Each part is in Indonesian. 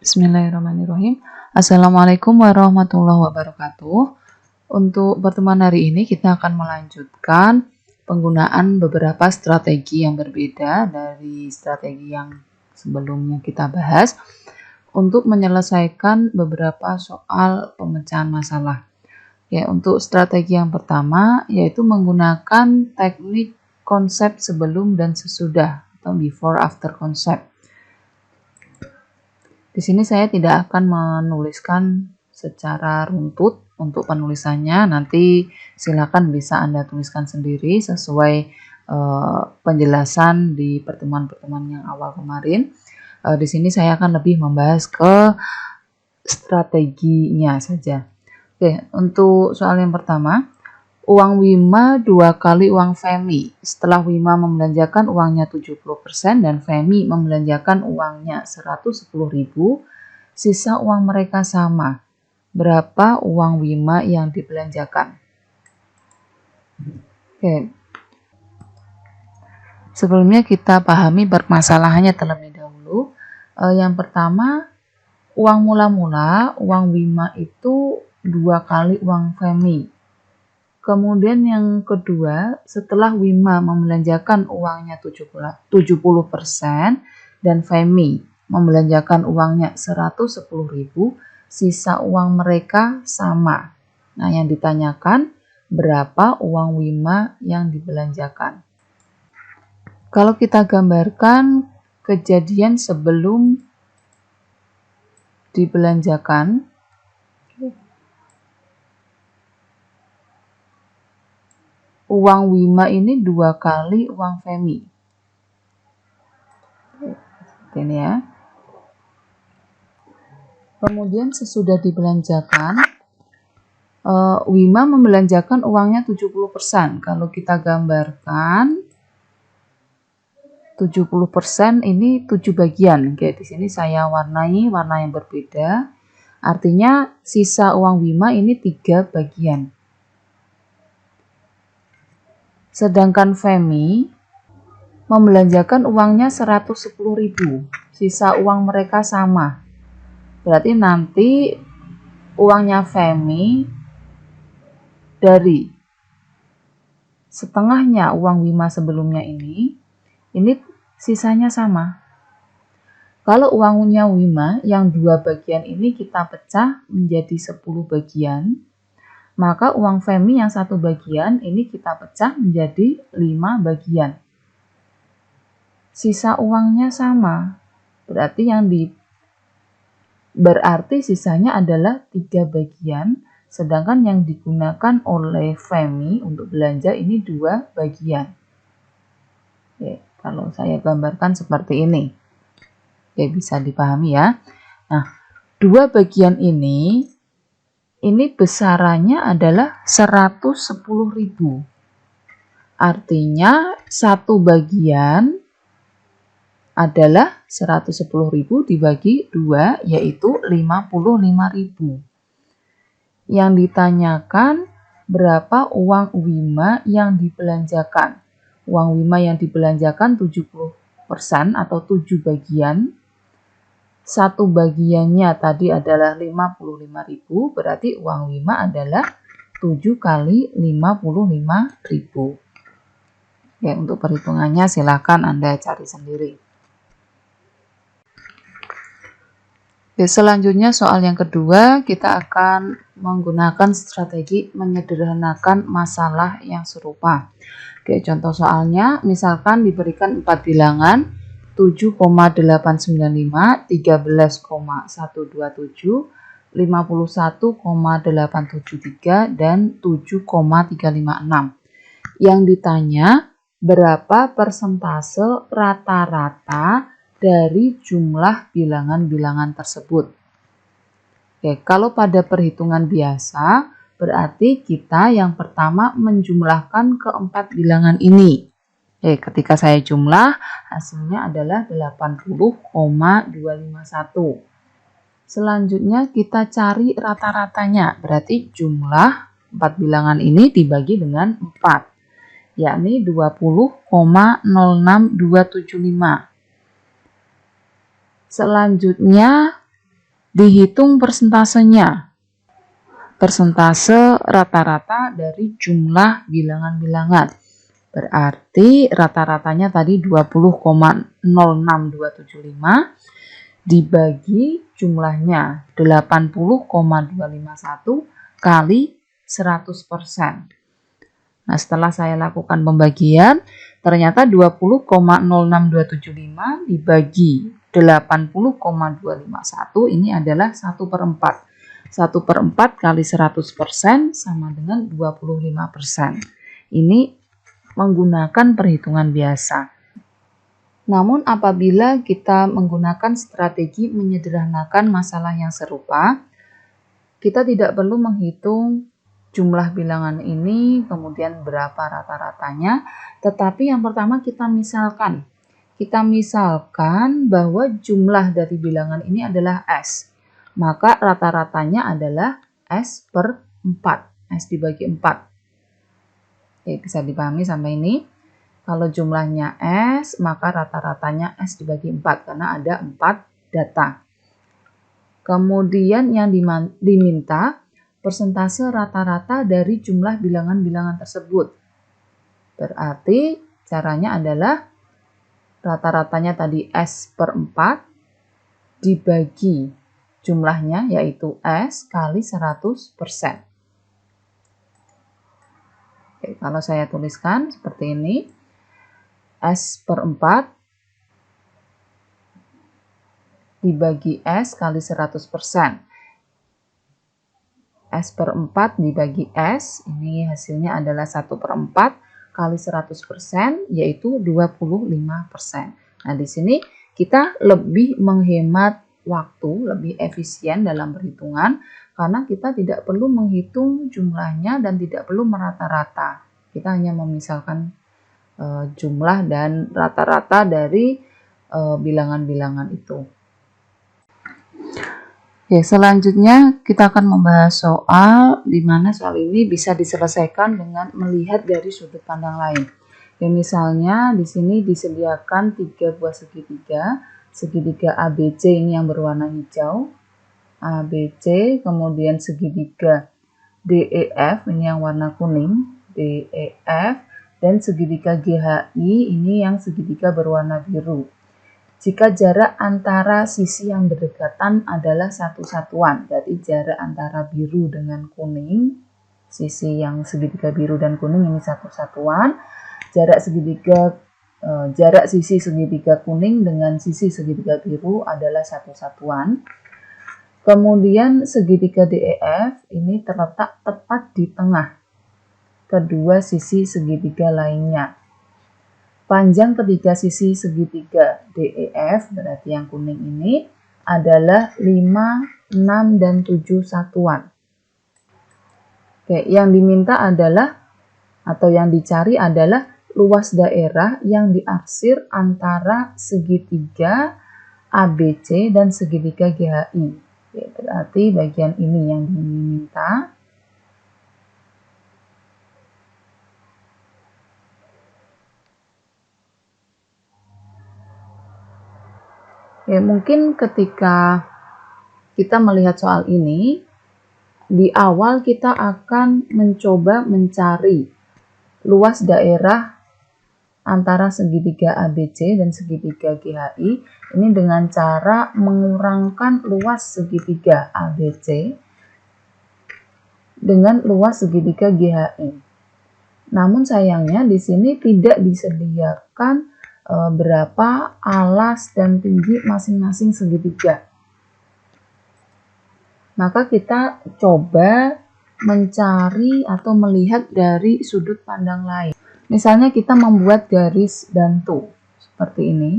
Bismillahirrahmanirrahim. Assalamualaikum warahmatullahi wabarakatuh. Untuk pertemuan hari ini kita akan melanjutkan penggunaan beberapa strategi yang berbeda dari strategi yang sebelumnya kita bahas untuk menyelesaikan beberapa soal pemecahan masalah. Ya, untuk strategi yang pertama yaitu menggunakan teknik konsep sebelum dan sesudah atau before after concept. Di sini saya tidak akan menuliskan secara runtut untuk penulisannya. Nanti silakan bisa Anda tuliskan sendiri sesuai penjelasan di pertemuan-pertemuan yang awal kemarin. Di sini saya akan lebih membahas ke strateginya saja. Oke, untuk soal yang pertama. Uang Wima 2 kali uang Femi. Setelah Wima membelanjakan uangnya 70% dan Femi membelanjakan uangnya 110.000, sisa uang mereka sama. Berapa uang Wima yang dibelanjakan? Oke. Sebelumnya kita pahami permasalahannya terlebih dahulu. Yang pertama, uang mula-mula, uang Wima itu 2 kali uang Femi. Kemudian yang kedua, setelah Wima membelanjakan uangnya 70% dan Femi membelanjakan uangnya 110.000, sisa uang mereka sama. Nah, yang ditanyakan berapa uang Wima yang dibelanjakan. Kalau kita gambarkan kejadian sebelum dibelanjakan, uang Wima ini 2 kali uang Femi. Ini ya. Kemudian sesudah dibelanjakan, Wima membelanjakan uangnya 70%. Kalau kita gambarkan 70% ini 7 bagian. Oke, di sini saya warnai warna yang berbeda. Artinya sisa uang Wima ini 3 bagian. Sedangkan Femi membelanjakan uangnya 110.000. Sisa uang mereka sama. Berarti nanti uangnya Femi dari setengahnya uang Wima sebelumnya ini sisanya sama. Kalau uangnya Wima yang 2 bagian ini kita pecah menjadi 10 bagian, maka uang Femi yang 1 bagian ini kita pecah menjadi 5 bagian. Sisa uangnya sama. Berarti sisanya adalah 3 bagian, sedangkan yang digunakan oleh Femi untuk belanja ini 2 bagian. Oke, kalau saya gambarkan seperti ini. Oke, bisa dipahami ya. Nah, 2 bagian ini besarannya adalah 110.000. Artinya 1 bagian adalah 110.000 dibagi 2 yaitu 55.000. Yang ditanyakan berapa uang Wima yang dibelanjakan. Uang Wima yang dibelanjakan 70% atau 7 bagian. 1 bagiannya tadi adalah 55.000, berarti uang Wima adalah 7 kali 55.000. Ya, untuk perhitungannya silakan Anda cari sendiri. Oke, selanjutnya soal yang kedua, kita akan menggunakan strategi menyederhanakan masalah yang serupa. Oke, contoh soalnya, misalkan diberikan 4 bilangan 7,895, 13,127, 51,873, dan 7,356. Yang ditanya, berapa persentase rata-rata dari jumlah bilangan-bilangan tersebut. Oke, kalau pada perhitungan biasa, berarti kita yang pertama menjumlahkan keempat bilangan ini. Oke, ketika saya jumlah, hasilnya adalah 80,251. Selanjutnya kita cari rata-ratanya, berarti jumlah 4 bilangan ini dibagi dengan 4. Yakni 20,06275. Selanjutnya dihitung persentasenya. Persentase rata-rata dari jumlah bilangan-bilangan. Berarti rata-ratanya tadi 20,06275 dibagi jumlahnya 80,251 kali 100%. Nah, setelah saya lakukan pembagian, ternyata 20,06275 dibagi 80,251 ini adalah 1/4. 1/4 kali 100% sama dengan 25%. Ini menggunakan perhitungan biasa. Namun apabila kita menggunakan strategi menyederhanakan masalah yang serupa, kita tidak perlu menghitung jumlah bilangan ini, kemudian berapa rata-ratanya, tetapi yang pertama kita misalkan. Kita misalkan bahwa jumlah dari bilangan ini adalah S. Maka rata-ratanya adalah S/4. S dibagi 4. Oke, bisa dipahami sampai ini. Kalau jumlahnya S, maka rata-ratanya S dibagi 4 karena ada 4 data. Kemudian yang diminta persentase rata-rata dari jumlah bilangan-bilangan tersebut. Berarti caranya adalah rata-ratanya tadi S/4 dibagi jumlahnya yaitu S kali 100%. Oke, kalau saya tuliskan seperti ini, S/4 dibagi S kali 100%. S/4 dibagi S, ini hasilnya adalah 1/4 kali 100%, yaitu 25%. Nah, di sini kita lebih menghemat waktu, lebih efisien dalam perhitungan, karena kita tidak perlu menghitung jumlahnya dan tidak perlu merata-rata. Kita hanya memisalkan jumlah dan rata-rata dari bilangan-bilangan itu. Oke, selanjutnya kita akan membahas soal di mana soal ini bisa diselesaikan dengan melihat dari sudut pandang lain. Ya, misalnya di sini disediakan 3 buah segitiga. Segitiga ABC ini yang berwarna hijau, ABC, kemudian segitiga DEF ini yang warna kuning, DEF, dan segitiga GHI ini yang segitiga berwarna biru. Jika jarak antara sisi yang berdekatan adalah satu satuan, berarti jarak antara biru dengan kuning, sisi yang segitiga biru dan kuning ini satu satuan, jarak sisi segitiga kuning dengan sisi segitiga biru adalah satu satuan. Kemudian segitiga DEF ini terletak tepat di tengah kedua sisi segitiga lainnya. Panjang ketiga sisi segitiga DEF, berarti yang kuning ini, adalah 5, 6, dan 7 satuan. Oke, yang diminta adalah, atau yang dicari adalah luas daerah yang diarsir antara segitiga ABC dan segitiga GHI. Oke, berarti bagian ini yang diminta. Ya, mungkin ketika kita melihat soal ini, di awal kita akan mencoba mencari luas daerah antara segitiga ABC dan segitiga GHI ini dengan cara mengurangkan luas segitiga ABC dengan luas segitiga GHI. Namun sayangnya di sini tidak disediakan berapa alas dan tinggi masing-masing segitiga. Maka kita coba mencari atau melihat dari sudut pandang lain. Misalnya kita membuat garis bantu seperti ini.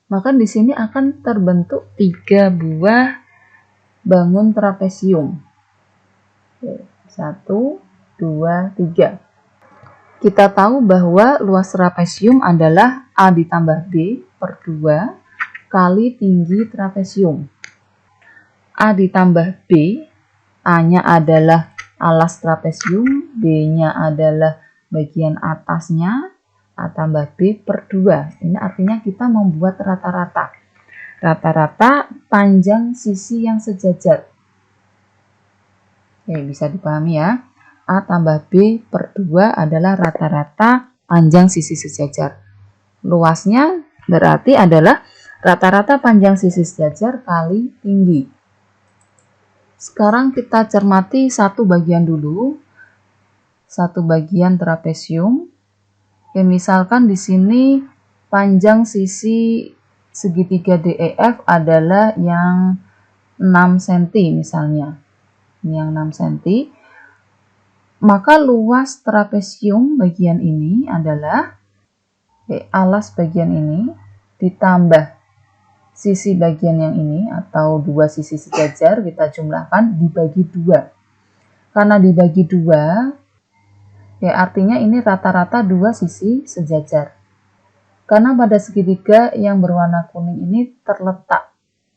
Maka di sini akan terbentuk 3 buah bangun trapesium. 1, 2, 3. Kita tahu bahwa luas trapesium adalah A ditambah B per 2 kali tinggi trapesium. A ditambah B, A-nya adalah alas trapesium, B-nya adalah bagian atasnya, A tambah B per 2. Ini artinya kita membuat rata-rata. Rata-rata panjang sisi yang sejajar. Oke, bisa dipahami ya. A tambah B per 2 adalah rata-rata panjang sisi sejajar. Luasnya berarti adalah rata-rata panjang sisi sejajar kali tinggi. Sekarang kita cermati satu bagian dulu. Satu bagian trapesium. Ya, misalkan di sini panjang sisi segitiga DEF adalah yang 6 cm misalnya. Ini yang 6 cm. Maka luas trapesium bagian ini adalah alas bagian ini ditambah sisi bagian yang ini atau dua sisi sejajar kita jumlahkan dibagi 2. Karena dibagi 2, ya artinya ini rata-rata dua sisi sejajar. Karena pada segitiga yang berwarna kuning ini terletak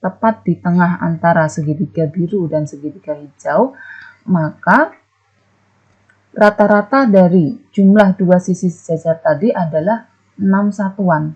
tepat di tengah antara segitiga biru dan segitiga hijau, maka rata-rata dari jumlah dua sisi sejajar tadi adalah 6 satuan.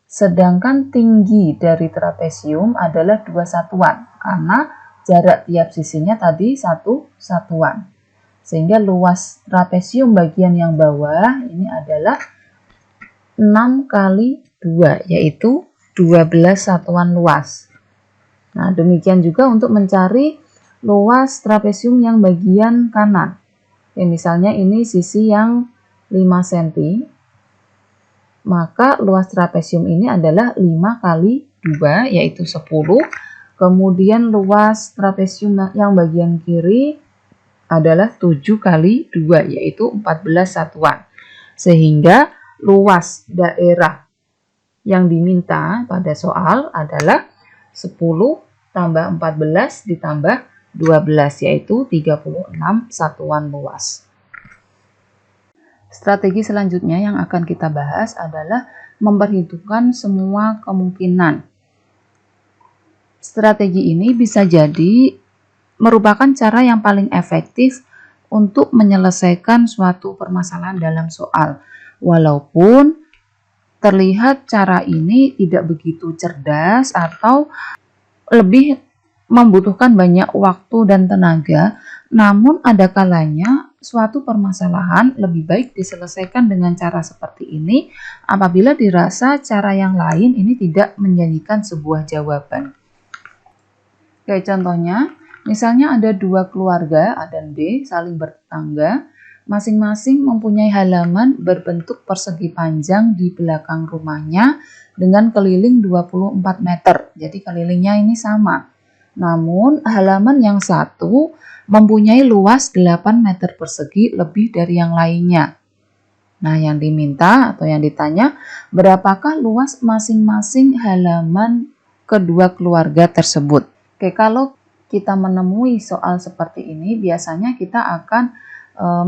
Sedangkan tinggi dari trapesium adalah 2 satuan, karena jarak tiap sisinya tadi 1 satuan. Sehingga luas trapesium bagian yang bawah ini adalah 6 kali 2, yaitu 12 satuan luas. Nah, demikian juga untuk mencari luas trapesium yang bagian kanan. Ya, misalnya ini sisi yang 5 cm. Maka luas trapesium ini adalah 5 kali 2, yaitu 10. Kemudian luas trapesium yang bagian kiri adalah 7 kali 2, yaitu 14 satuan. Sehingga luas daerah yang diminta pada soal adalah 10 tambah 14 ditambah 12, yaitu 36 satuan luas. Strategi selanjutnya yang akan kita bahas adalah memperhitungkan semua kemungkinan. Strategi ini bisa jadi merupakan cara yang paling efektif untuk menyelesaikan suatu permasalahan dalam soal. Walaupun terlihat cara ini tidak begitu cerdas atau lebih membutuhkan banyak waktu dan tenaga, namun ada kalanya suatu permasalahan lebih baik diselesaikan dengan cara seperti ini apabila dirasa cara yang lain ini tidak menjanjikan sebuah jawaban. Kayak contohnya, misalnya ada dua keluarga A dan B saling bertetangga, masing-masing mempunyai halaman berbentuk persegi panjang di belakang rumahnya dengan keliling 24 meter. Jadi kelilingnya ini sama. Namun halaman yang satu mempunyai luas 8 meter persegi lebih dari yang lainnya. Nah, yang diminta atau yang ditanya, berapakah luas masing-masing halaman kedua keluarga tersebut? Oke, kalau kita menemui soal seperti ini, biasanya kita akan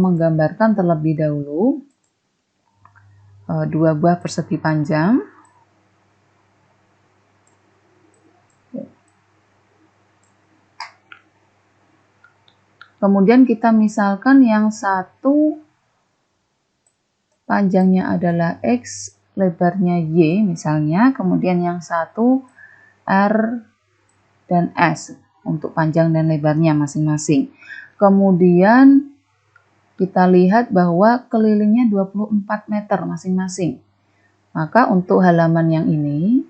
menggambarkan terlebih dahulu dua buah persegi panjang. Kemudian kita misalkan yang satu panjangnya adalah X, lebarnya Y misalnya, kemudian yang satu R dan S untuk panjang dan lebarnya masing-masing. Kemudian kita lihat bahwa kelilingnya 24 meter masing-masing. Maka untuk halaman yang ini,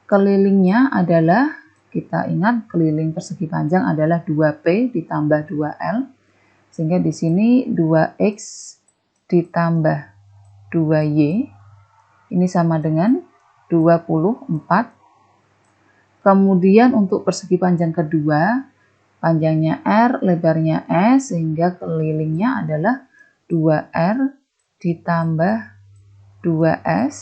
kelilingnya adalah, kita ingat keliling persegi panjang adalah 2P ditambah 2L. Sehingga di sini 2X ditambah 2Y. Ini sama dengan 24. Kemudian untuk persegi panjang kedua, panjangnya R, lebarnya S, sehingga kelilingnya adalah 2R ditambah 2S.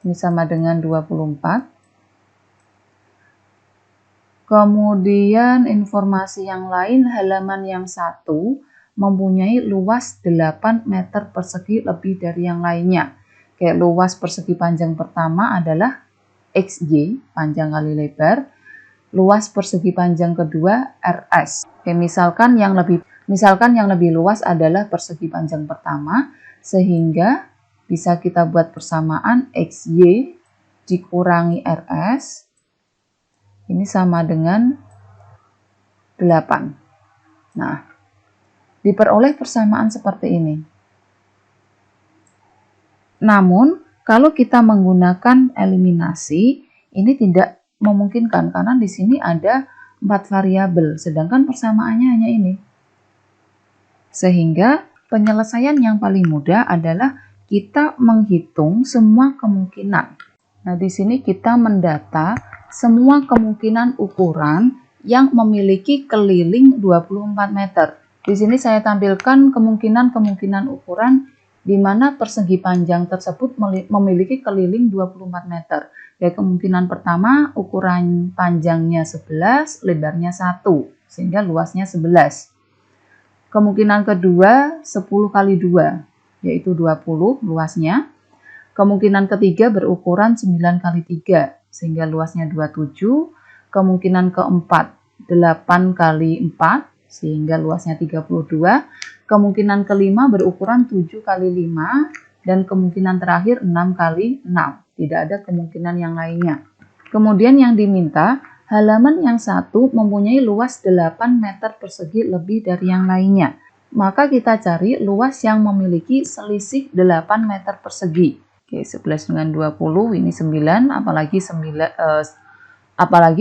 Ini sama dengan 24. Kemudian informasi yang lain, halaman yang satu mempunyai luas 8 meter persegi lebih dari yang lainnya. Kayak luas persegi panjang pertama adalah XY, panjang kali lebar. Luas persegi panjang kedua RS. Oke, misalkan yang lebih luas adalah persegi panjang pertama, sehingga bisa kita buat persamaan XY dikurangi RS. Ini sama dengan 8. Nah, diperoleh persamaan seperti ini. Namun, kalau kita menggunakan eliminasi, ini tidak memungkinkan karena di sini ada 4 variabel, sedangkan persamaannya hanya ini. Sehingga penyelesaian yang paling mudah adalah kita menghitung semua kemungkinan. Nah, di sini kita mendata semua kemungkinan ukuran yang memiliki keliling 24 meter. Di sini saya tampilkan kemungkinan ukuran di mana persegi panjang tersebut memiliki keliling 24 meter. Ya, kemungkinan pertama ukuran panjangnya 11, lebarnya 1, sehingga luasnya 11. Kemungkinan kedua 10 kali 2, yaitu 20 luasnya. Kemungkinan ketiga berukuran 9 kali 3, sehingga luasnya 27. Kemungkinan keempat 8 kali 4, sehingga luasnya 32. Kemungkinan kelima berukuran 7 kali 5, dan kemungkinan terakhir 6 kali 6. Tidak ada kemungkinan yang lainnya. Kemudian yang diminta, halaman yang satu mempunyai luas 8 meter persegi lebih dari yang lainnya. Maka kita cari luas yang memiliki selisih 8 meter persegi. Oke, 11 dengan 20 ini 9, apalagi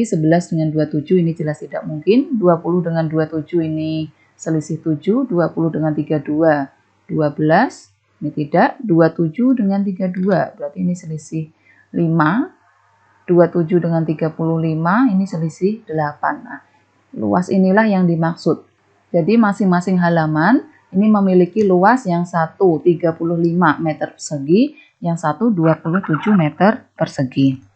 11 dengan 27 ini jelas tidak mungkin. 20 dengan 27 ini selisih 7, 20 dengan 32, 12, ini tidak. 27 dengan 32, berarti ini selisih 5. 27 dengan 35, ini selisih 8. Nah, luas inilah yang dimaksud. Jadi masing-masing halaman ini memiliki luas yang satu 35 meter persegi, yang satu 27 meter persegi.